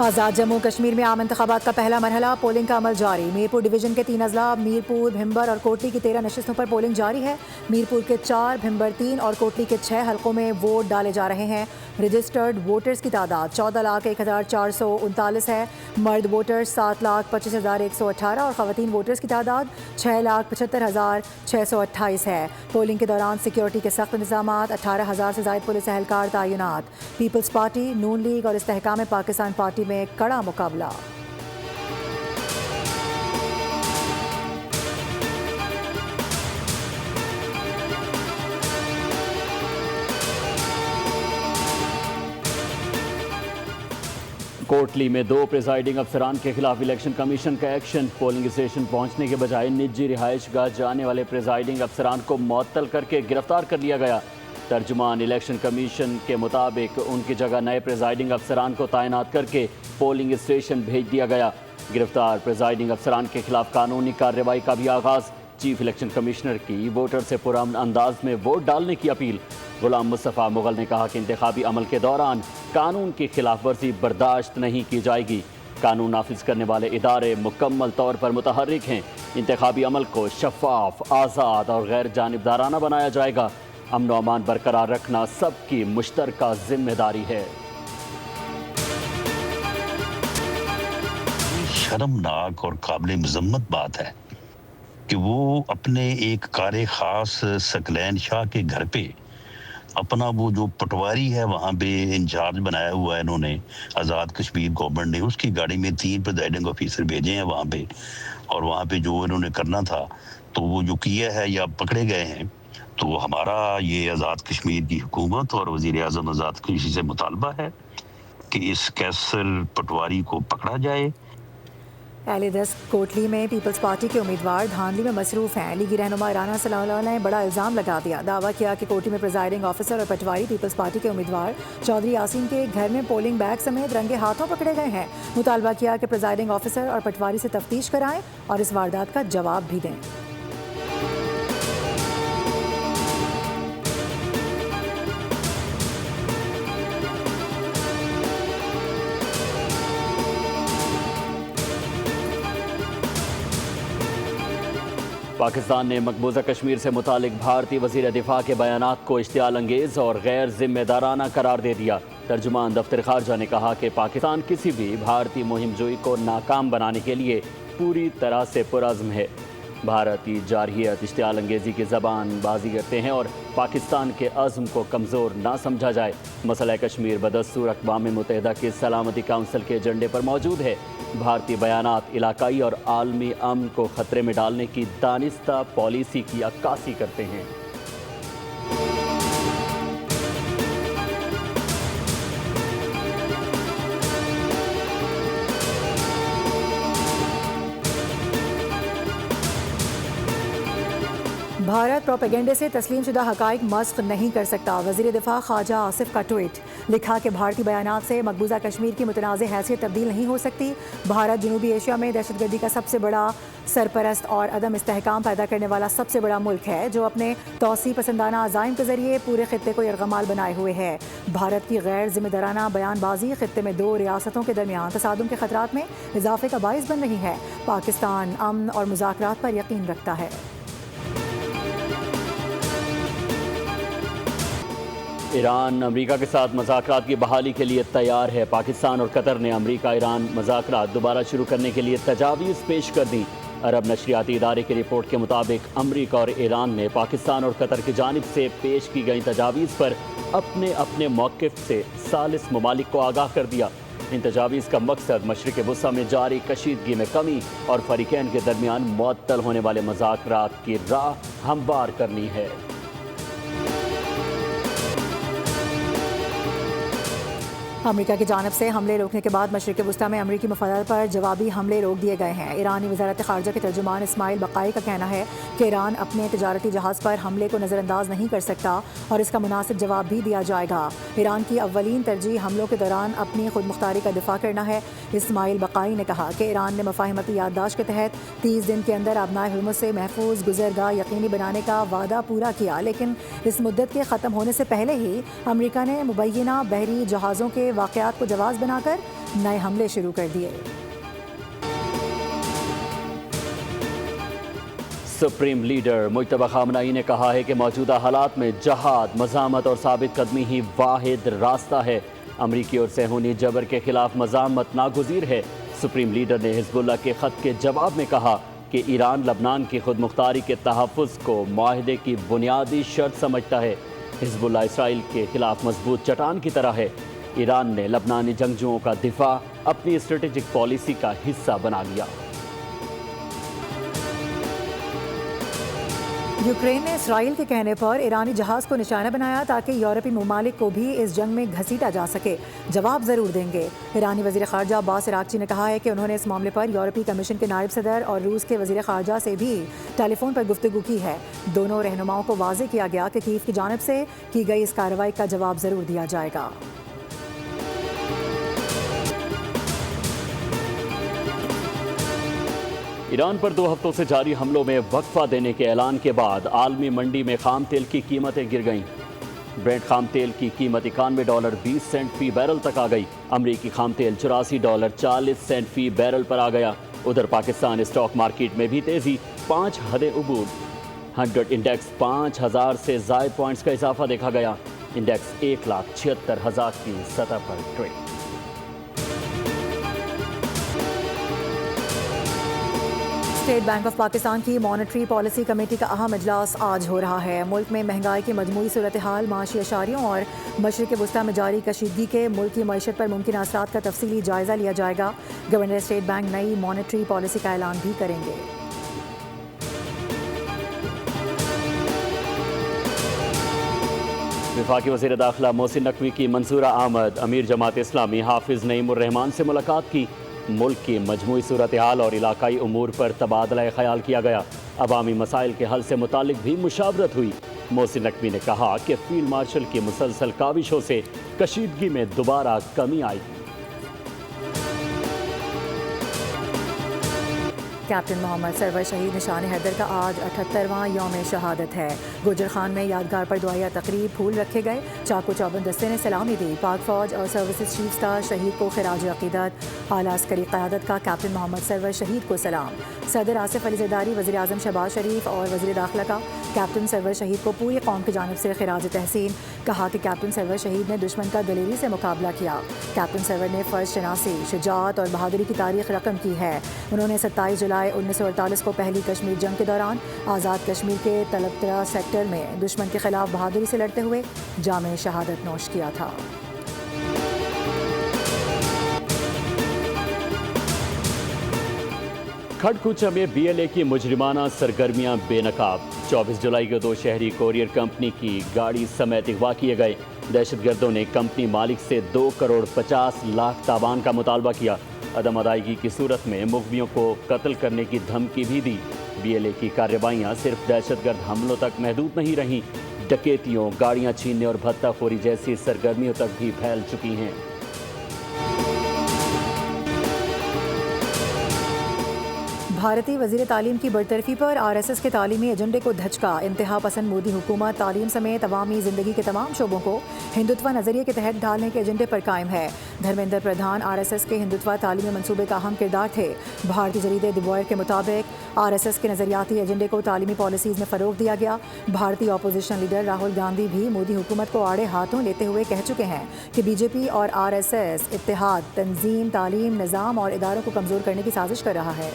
آزاد جموں کشمیر میں عام انتخابات کا پہلا مرحلہ پولنگ کا عمل جاری۔ میرپور ڈویژن کے 3 اضلاع میرپور، بھمبر اور کوٹلی کی 13 نشستوں پر پولنگ جاری ہے۔ میرپور کے 4، بھمبر 3 اور کوٹلی کے 6 حلقوں میں ووٹ ڈالے جا رہے ہیں۔ رجسٹرڈ ووٹرز کی تعداد 14,01,439 ہے۔ مرد ووٹرز 7,25,118 اور خواتین ووٹرز کی تعداد 6,75,628 ہے۔ پولنگ کے دوران سیکیورٹی کے سخت انتظامات، 18,000 سے زائد پولیس اہلکار تعینات۔ پیپلز پارٹی، نون لیگ اور استحکام پاکستان پارٹی میں کڑا مقابلہ۔ کوٹلی میں 2 پریزائڈنگ افسران کے خلاف الیکشن کمیشن کا ایکشن۔ پولنگ اسٹیشن پہنچنے کے بجائے نجی رہائش گاہ جانے والے پریزائڈنگ افسران کو معطل کر کے گرفتار کر لیا گیا۔ ترجمان الیکشن کمیشن کے مطابق ان کی جگہ نئے پریزائڈنگ افسران کو تعینات کر کے پولنگ اسٹیشن بھیج دیا گیا۔ گرفتار پریزائڈنگ افسران کے خلاف قانونی کارروائی کا بھی آغاز۔ چیف الیکشن کمشنر کی ووٹر سے پرامن انداز میں ووٹ ڈالنے کی اپیل۔ غلام مصطفیٰ مغل نے کہا کہ انتخابی عمل کے دوران قانون کی خلاف ورزی برداشت نہیں کی جائے گی۔ قانون نافذ کرنے والے ادارے مکمل طور پر متحرک ہیں۔ انتخابی عمل کو شفاف، آزاد اور غیر جانبدارانہ بنایا جائے گا۔ امن و امان برقرار رکھنا سب کی مشترکہ ذمہ داری ہے۔ شرمناک اور قابل مذمت بات ہے کہ وہ اپنے ایک کار خاص سکلین شاہ کے گھر پہ اپنا وہ جو پٹواری ہے وہاں پہ انچارج بنایا ہوا ہے انہوں نے، آزاد کشمیر گورنمنٹ نے، اس کی گاڑی میں 3 پریزائڈنگ آفیسر بھیجے ہیں وہاں پہ، اور وہاں پہ جو انہوں نے کرنا تھا تو وہ جو کیا ہے یا پکڑے گئے ہیں۔ تو ہمارا یہ آزاد کشمیر کی حکومت اور وزیر اعظم آزاد کشمیر سے مطالبہ ہے کہ اس کیسر پٹواری کو پکڑا جائے۔ اہل دست کوٹلی میں پیپلز پارٹی کے امیدوار دھاندلی میں مصروف ہیں۔ لیگی رہنما رانا صلی اللہ علیہ نے بڑا الزام لگا دیا، دعویٰ کیا کہ کوٹلی میں پریزائڈنگ آفیسر اور پٹواری پیپلز پارٹی کے امیدوار چودھری یاسین کے گھر میں پولنگ بیگ سمیت رنگے ہاتھوں پکڑے گئے ہیں۔ مطالبہ کیا کہ پریزائڈنگ آفیسر اور پٹواری سے تفتیش کرائیں اور اس واردات کا جواب بھی دیں۔ پاکستان نے مقبوضہ کشمیر سے متعلق بھارتی وزیر دفاع کے بیانات کو اشتعال انگیز اور غیر ذمہ دارانہ قرار دے دیا۔ ترجمان دفتر خارجہ نے کہا کہ پاکستان کسی بھی بھارتی مہم جوئی کو ناکام بنانے کے لیے پوری طرح سے پرعزم ہے۔ بھارتی جارحیت اشتعال انگیزی کی زبان بازی کرتے ہیں اور پاکستان کے عزم کو کمزور نہ سمجھا جائے۔ مسئلہ کشمیر بدستور اقوام متحدہ کے سلامتی کونسل کے ایجنڈے پر موجود ہے۔ بھارتی بیانات علاقائی اور عالمی امن کو خطرے میں ڈالنے کی دانستہ پالیسی کی عکاسی کرتے ہیں۔ بھارت پروپیگنڈے سے تسلیم شدہ حقائق مسخ نہیں کر سکتا، وزیر دفاع خواجہ آصف کا ٹویٹ۔ لکھا کہ بھارتی بیانات سے مقبوضہ کشمیر کی متنازع حیثیت تبدیل نہیں ہو سکتی۔ بھارت جنوبی ایشیا میں دہشت گردی کا سب سے بڑا سرپرست اور عدم استحکام پیدا کرنے والا سب سے بڑا ملک ہے، جو اپنے توسیع پسندانہ عزائم کے ذریعے پورے خطے کو یرغمال بنائے ہوئے ہے۔ بھارت کی غیر ذمہ دارانہ بیان بازی خطے میں 2 ریاستوں کے درمیان تصادم کے خطرات میں اضافے کا باعث بن رہی ہے۔ پاکستان امن اور مذاکرات پر یقین رکھتا ہے۔ ایران امریکہ کے ساتھ مذاکرات کی بحالی کے لیے تیار ہے۔ پاکستان اور قطر نے امریکہ ایران مذاکرات دوبارہ شروع کرنے کے لیے تجاویز پیش کر دیں۔ عرب نشریاتی ادارے کی رپورٹ کے مطابق امریکہ اور ایران نے پاکستان اور قطر کی جانب سے پیش کی گئی تجاویز پر اپنے اپنے موقف سے ثالث ممالک کو آگاہ کر دیا۔ ان تجاویز کا مقصد مشرق وسطیٰ میں جاری کشیدگی میں کمی اور فریقین کے درمیان معطل ہونے والے مذاکرات کی راہ ہموار کرنی ہے۔ امریکہ کی جانب سے حملے روکنے کے بعد مشرق وسطیٰ میں امریکی مفادات پر جوابی حملے روک دیے گئے ہیں۔ ایرانی وزارت خارجہ کے ترجمان اسماعیل بقائی کا کہنا ہے کہ ایران اپنے تجارتی جہاز پر حملے کو نظر انداز نہیں کر سکتا اور اس کا مناسب جواب بھی دیا جائے گا۔ ایران کی اولین ترجیح حملوں کے دوران اپنی خود مختاری کا دفاع کرنا ہے۔ اسماعیل بقائی نے کہا کہ ایران نے مفاہمتی یادداشت کے تحت 30 دن کے اندر آبنائے ہرمز سے محفوظ گزرگاہ یقینی بنانے کا وعدہ پورا کیا، لیکن اس مدت کے ختم ہونے سے پہلے ہی امریکہ نے مبینہ بحری جہازوں کے کے واقعات کو جواز بنا کر نئے حملے شروع کر دیے۔ سپریم لیڈر مجتبی خامنہئی نے کہا ہے کہ موجودہ حالات میں جہاد، مزاحمت اور ثابت قدمی ہی واحد راستہ ہے۔ امریکی اور صہیونی جبر کے خلاف مزاحمت ناگزیر ہے۔ سپریم لیڈر نے حزب اللہ کے خط کے جواب میں کہا کہ ایران لبنان کی خود مختاری کے تحفظ کو معاہدے کی بنیادی شرط سمجھتا ہے۔ حزب اللہ اسرائیل کے خلاف مضبوط چٹان کی طرح ہے۔ ایران نے لبنانی جنگجوؤں کا دفاع اپنی اسٹریٹجک پالیسی کا حصہ بنا لیا۔ یوکرین نے اسرائیل کے کہنے پر ایرانی جہاز کو نشانہ بنایا تاکہ یورپی ممالک کو بھی اس جنگ میں گھسیٹا جا سکے۔ جواب ضرور دیں گے۔ ایرانی وزیر خارجہ عباس عراقچی نے کہا ہے کہ انہوں نے اس معاملے پر یورپی کمیشن کے نائب صدر اور روس کے وزیر خارجہ سے بھی ٹیلی فون پر گفتگو کی ہے۔ دونوں رہنماؤں کو واضح کیا گیا کہ کیف کی جانب سے کی گئی اس کارروائی کا جواب ضرور دیا جائے گا۔ ایران پر 2 ہفتوں سے جاری حملوں میں وقفہ دینے کے اعلان کے بعد عالمی منڈی میں خام تیل کی قیمتیں گر گئیں۔ برنٹ خام تیل کی قیمت $91.20 فی بیرل تک آ گئی۔ امریکی خام تیل $84.40 فی بیرل پر آ گیا۔ ادھر پاکستان اسٹاک مارکیٹ میں بھی تیزی، 5 حدیں عبور۔ 100 انڈیکس 5000 سے زائد پوائنٹس کا اضافہ دیکھا گیا۔ انڈیکس 1,76,000 کی سطح پر trade. State Bank of Pakistan کی مانیٹری پالیسی کمیٹی کا اہم اجلاس آج ہو رہا ہے۔ ملک میں مہنگائی کی مجموعی صورتحال، معاشی اشاریوں اور مشرق وسطیٰ میں جاری کشیدگی کے ملک کی معیشت پر ممکنہ اثرات کا تفصیلی جائزہ لیا جائے گا۔ گورنر اسٹیٹ بینک نئی مانیٹری پالیسی کا اعلان بھی کریں گے۔ وفاقی وزیر داخلہ محسن نقوی کی منصورہ آمد۔ امیر جماعت اسلامی حافظ نعیم الرحمان سے ملاقات کی۔ ملک کی مجموعی صورتحال اور علاقائی امور پر تبادلہ خیال کیا گیا۔ عوامی مسائل کے حل سے متعلق بھی مشاورت ہوئی۔ محسن نقوی نے کہا کہ فیلڈ مارشل کی مسلسل کاوشوں سے کشیدگی میں دوبارہ کمی آئی۔ کیپٹن محمد سرور شہید نشان حیدر کا آج 78واں یوم شہادت ہے۔ گوجر خان میں یادگار پر دعائیہ تقریب، پھول رکھے گئے۔ چاقو چوبند دستے نے سلامی دی۔ پاک فوج اور سروسز چیفز کا شہید کو خراج عقیدت۔ اعلیٰ عسکری قیادت کا کیپٹن محمد سرور شہید کو سلام۔ صدر آصف علی زرداری، وزیر اعظم شہباز شریف اور وزیر داخلہ کا کیپٹن سرور شہید کو پوری قوم کی جانب سے خراج تحسین۔ کہا کہ کیپٹن سرور شہید نے دشمن کا دلیری سے مقابلہ کیا۔ کیپٹن سرور نے فرض شناسی، شجاعت اور بہادری کی تاریخ رقم کی ہے۔ انہوں نے 27 جولائی 1948 کو پہلی کشمیر جنگ کے دوران آزاد کشمیر کے طلبترا سیکٹر میں دشمن کے خلاف بہادری سے لڑتے ہوئے جام شہادت نوش کیا تھا۔ کھڑکوچہ میں BLA کی مجرمانہ سرگرمیاں بے نقاب۔ 24 جولائی کو 2 شہری کوریئر کمپنی کی گاڑی سمیت اغوا کیے گئے۔ دہشت گردوں نے کمپنی مالک سے 2,50,00,000 تاوان کا مطالبہ کیا۔ عدم ادائیگی کی صورت میں مغویوں کو قتل کرنے کی دھمکی بھی دی۔ BLA کی کارروائیاں صرف دہشت گرد حملوں تک محدود نہیں رہیں، ڈکیتیوں، گاڑیاں چھیننے اور بھتہ خوری جیسی سرگرمیوں تک بھی پھیل چکی ہیں۔ بھارتی وزیر تعلیم کی برطرفی پر RSS کے تعلیمی ایجنڈے کو دھچکا۔ انتہا پسند مودی حکومت تعلیم سمیت عوامی زندگی کے تمام شعبوں کو ہندوتوا نظریے کے تحت ڈھالنے کے ایجنڈے پر قائم ہے۔ دھرمیندر پردھان RSS کے ہندوتوا تعلیمی منصوبے کا اہم کردار تھے۔ بھارتی جریدے دی وائر کے مطابق RSS کے نظریاتی ایجنڈے کو تعلیمی پالیسیز میں فروغ دیا گیا۔ بھارتی اپوزیشن لیڈر راہل گاندھی بھی مودی حکومت کو آڑے ہاتھوں لیتے ہوئے کہہ چکے ہیں کہ BJP اور RSS اتحاد تنظیم، تعلیم، نظام اور اداروں کو کمزور کرنے کی سازش کر رہا ہے۔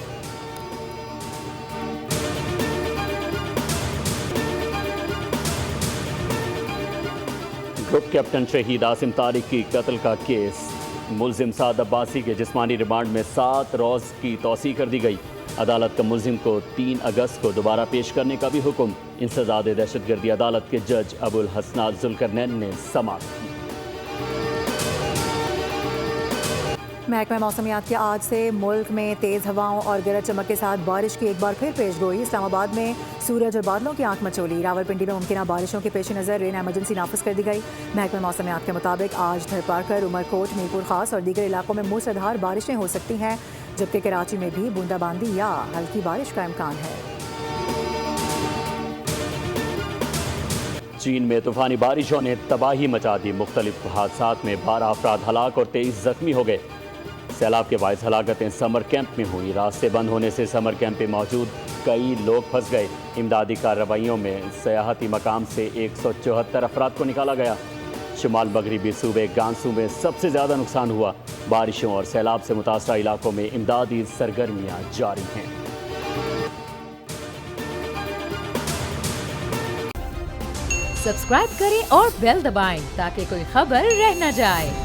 گروپ کیپٹن شہید عاصم طارق کی قتل کا کیس، ملزم سعد عباسی کے جسمانی ریمانڈ میں 7 روز کی توسیع کر دی گئی۔ عدالت کا ملزم کو 3 اگست کو دوبارہ پیش کرنے کا بھی حکم۔ انسداد دہشت گردی عدالت کے جج ابو الحسنات ذوالقرنین نے سماعت کی۔ محکمہ موسمیات کے آج سے ملک میں تیز ہواؤں اور گرج چمک کے ساتھ بارش کی ایک بار پھر پیش گوئی۔ اسلام آباد میں سورج اور بادلوں کی آنکھ مچولی۔ راولپنڈی میں ممکنہ بارشوں کے پیش نظر رین ایمرجنسی نافذ کر دی گئی۔ محکمہ موسمیات کے مطابق آج دھرپاکر، عمرکوٹ، میرپور خاص اور دیگر علاقوں میں موسلادھار بارشیں ہو سکتی ہیں، جبکہ کراچی میں بھی بوندا باندی یا ہلکی بارش کا امکان ہے۔ چین میں طوفانی بارشوں نے تباہی مچا دی، مختلف حادثات میں 12 افراد ہلاک اور 23 زخمی ہو گئے۔ سیلاب کے باعث ہلاکتیں سمر کیمپ میں ہوئی، راستے بند ہونے سے سمر کیمپ میں موجود کئی لوگ پھنس گئے۔ امدادی کارروائیوں میں سیاحتی مقام سے 174 افراد کو نکالا گیا۔ شمال مغربی صوبے گانسو میں سب سے زیادہ نقصان ہوا، بارشوں اور سیلاب سے متاثرہ علاقوں میں امدادی سرگرمیاں جاری ہیں۔ سبسکرائب کریں اور بیل دبائیں تاکہ کوئی خبر رہ نہ جائے۔